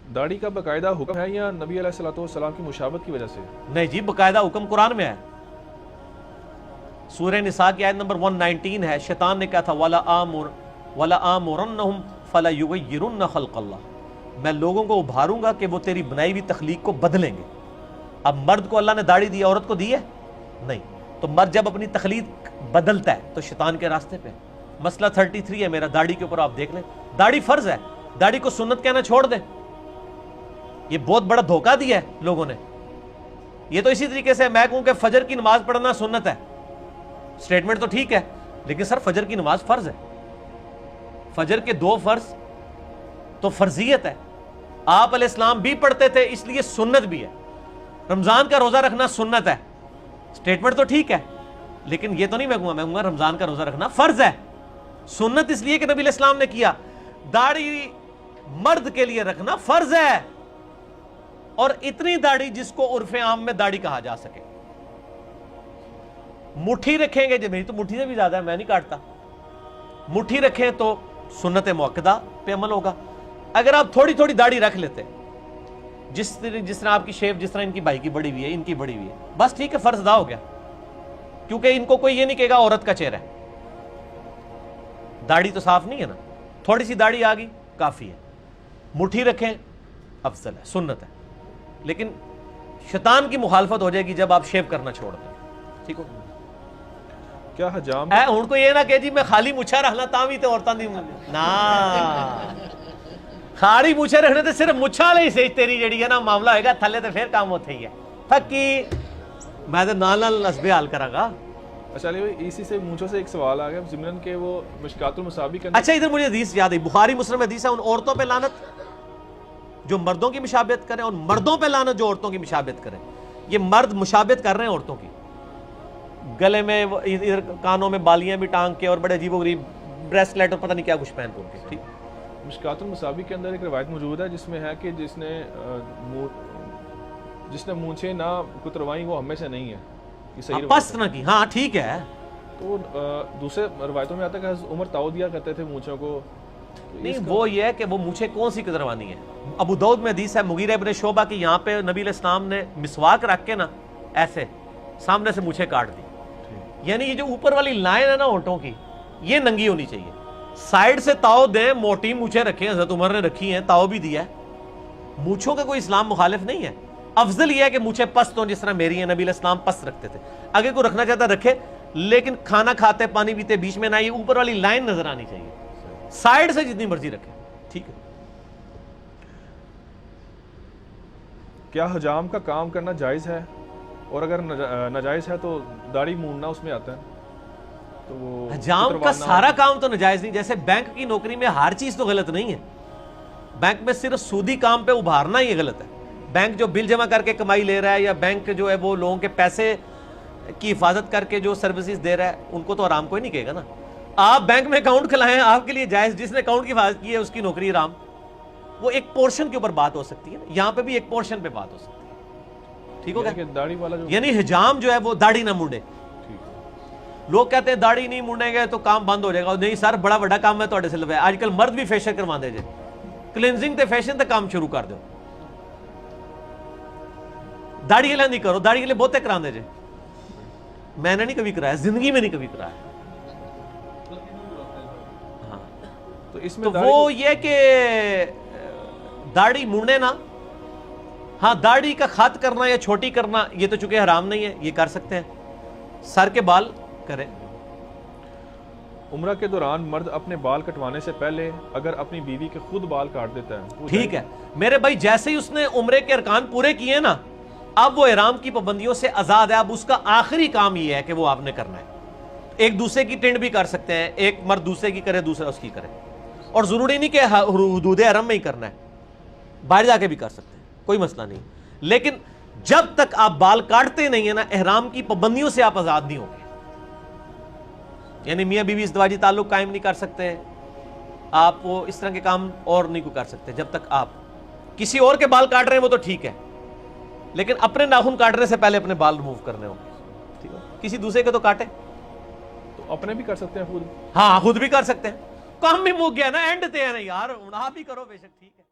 दाढ़ी का बाकायदा हुक्म है या नबी अलैहिस्सलाम की मुशाबत की वजह से? नहीं जी, बाकायदा हुक्म कुरान में है। सूरह निसा की आयत नंबर 119 है। शैतान ने कहा था वला आमुरन्नहुम फला युगय्यिरुन्न खल्क़ल्लाह, मैं लोगों को उभारूंगा कि वो तेरी बनाई हुई तख्लीक को बदलेंगे। अब मर्द को अल्लाह ने दाढ़ी दी, औरत को दी है नहीं, तो मर्द जब अपनी तख्लीक बदलता है तो शैतान के रास्ते पे। मसला 33 है मेरा, दाढ़ी के ऊपर आप देख लें। दाढ़ी फर्ज है, दाढ़ी को सुन्नत कहना छोड़ दें। ये बहुत बड़ा धोखा दिया है लोगों ने। ये तो इसी तरीके से मैं कहूं कि फजर की नमाज पढ़ना सुन्नत है, स्टेटमेंट तो ठीक है, लेकिन सर फजर की नमाज फर्ज है। फजर के 2 फर्ज तो फर्जियत है। आप अलैहिस्सलाम भी पढ़ते थे, इसलिए सुन्नत भी है। रमजान का रोजा रखना सुन्नत है, स्टेटमेंट तो ठीक है, लेकिन ये तो नहीं मैं कहूंगा रमजान का रोजा रखना फर्ज है। सुन्नत इसलिए कि नबी अलैहिस्सलाम ने किया। दाढ़ी मर्द के लिए रखना फर्ज है, और इतनी दाढ़ी जिसको उर्फे आम में दाढ़ी कहा जा सके। मुट्ठी रखेंगे, जो मेरी तो मुट्ठी से भी ज्यादा है, मैं नहीं काटता। मुट्ठी रखें तो सुन्नत मुअक्कदा पे अमल होगा। अगर आप थोड़ी थोड़ी दाढ़ी रख लेते, जिस तरह आपकी शेप, जिस तरह इनकी भाई की बड़ी हुई है, इनकी बड़ी हुई है, बस ठीक है, फर्ज अदा हो गया। क्योंकि इनको कोई ये नहीं कहेगा औरत का चेहरा है। दाढ़ी तो साफ नहीं है ना, थोड़ी सी दाढ़ी आ गई काफी है। मुट्ठी रखें अफजल है, सुन्नत है, लेकिन शैतान की मुखालफत हो जाएगी जब आप शेव करना छोड़ दें। ठीक हो? क्या हजाम हुण को ये ना कहे जी मैं खाली मुछा रखना तां भी ते औरतां दी ना, खाली मुछे रखने ते सिर्फ मुछा वाले ही सही तेरी जेड़ी है ना मामला होएगा, थल्ले ते फिर काम उत्थे ही है। फकी मैं ते नाल नाल नस्बे हाल करांगा। अच्छा भाई, इसी से मूंछों से एक सवाल आ गया ज़िमरन के, वो मिशकातुल मुसाबी के अच्छा इधर मुझे हदीस याद है, बुखारी मुस्लिम हदीस है, उन औरतों पे लानत जो मर्दों की मुशाबहत करें, और मर्दों पे लानत जो औरतों की मुशाबहत करें। ये मर्द मुशाबहत कर रहे हैं औरतों की, गले में इधर कानों में बालियां भी टांग के और बड़े अजीबोगरीब ब्रेसलेट और पता नहीं क्या कुछ पहन के। ठीक, मिशकातुल मुसाबी के अंदर एक रवायत मौजूद है जिसमें है कि जिसने मूंछें ना कुतरवाई वो हमेशा नहीं है, ये सही पस्त ना की। हाँ ठीक है। तो दूसरे रवायतों में आता है कि उमर ताऊ दिया करते थे मूंछों को, तो नहीं वो ये है कि वो मूंछें कौन सी कुतरवानी है। अबू दाऊद में हदीस है मुगीरा इब्न शोबा की, यहाँ पे नबी अलैहिस्सलाम ने मिसवाक रख के ना ऐसे सामने से मूंछें काट दी। यानी ये जो ऊपर वाली लाइन है ना होठों की, ये नंगी होनी चाहिए। साइड से ताव दें, मोटी मूछें रखें, हज़रत उमर ने रखी हैं, ताव भी दिया है। मूछों का कोई इस्लाम मुखालिफ नहीं है। अफजल यह है कि मूछें पस्त हों, जिस तरह मेरी है, नबी अलैहिस्सलाम पस्त रखते थे। आगे को रखना चाहता रखे, लेकिन खाना खाते पानी पीते बीच में ना ये ऊपर वाली लाइन नजर आनी चाहिए। साइड से जितनी मर्जी रखे, ठीक है। क्या हजाम का काम करना जायज़ है, और अगर नाजायज़ है तो दाढ़ी मूंडना उसमें आता है? तो वो हजाम का सारा काम तो नाजायज नहीं। जैसे बैंक की नौकरी में हर चीज तो गलत नहीं है, बैंक में सिर्फ सूदी काम पे उभारना ही गलत है। बैंक जो बिल जमा करके कमाई ले रहा है, या बैंक जो है वो लोगों के पैसे की हिफाजत करके जो सर्विसेज दे रहा है, उनको तो आराम कोई नहीं कहेगा ना। आप बैंक में अकाउंट खुलाएं, आपके लिए जायज, जिसने अकाउंट की हिफाजत की है उसकी नौकरी आराम। वो एक पोर्शन के ऊपर बात हो सकती है ना, यहाँ पे भी एक पोर्शन पे बात हो सकती है। ठीक हो गया? दाढ़ी वाला जो यानी हिजाम जो है वो दाढ़ी ना मुंडे। लोग कहते हैं दाढ़ी नहीं मुंडेंगे तो काम बंद हो जाएगा। नहीं सर, बड़ा बड़ा काम है तुहाडे सिर पे। आजकल मर्द भी फेशियल करवाते जे, क्लींजिंग ते फेशियल तक काम शुरू कर दो। दाढ़ी के लिए नहीं करो, दाढ़ी के लिए बहुते कराते जे। मैंने नहीं कभी कराया, जिंदगी में नहीं कभी कराया। हाँ, तो इसमें तो वो ये कि दाढ़ी मुंडे ना, हाँ दाढ़ी का खत करना या छोटी करना ये तो चूंकि हराम नहीं है, ये कर सकते हैं। सर के बाल करें। उम्रा के दौरान मर्द अपने बाल कटवाने से पहले अगर अपनी बीवी के खुद बाल काट देता है, ठीक है मेरे भाई, जैसे ही उसने उम्रे के अरकान पूरे किए ना, अब वो इहराम की पाबंदियों से आजाद है। अब उसका आखिरी काम ये है कि वो आपने करना है। एक दूसरे की टिंड भी कर सकते हैं, एक मर्द दूसरे की करे, दूसरा उसकी करे, और जरूरी नहीं कि हुदूद हरम में ही करना है, बाहर जाके भी कर सकते हैं, कोई मसला नहीं। लेकिन जब तक आप बाल काटते नहीं है ना, इहराम की पाबंदियों से आप आजाद नहीं होंगे। यानी मियां बीवी इज़्दिवाजी ताल्लुक कायम नहीं कर सकते, आप वो इस तरह के काम और नहीं को कर सकते जब तक आप किसी और के बाल काट रहे हैं, वो तो ठीक है, लेकिन अपने नाखून काटने से पहले अपने बाल रिमूव करने होंगे। ठीक है, किसी दूसरे के तो काटे, तो अपने भी कर सकते हैं खुद। हाँ खुद भी कर सकते हैं। काम भी मुक गया ना, एंड ते है ना यार, आप भी करो बेशक, ठीक है।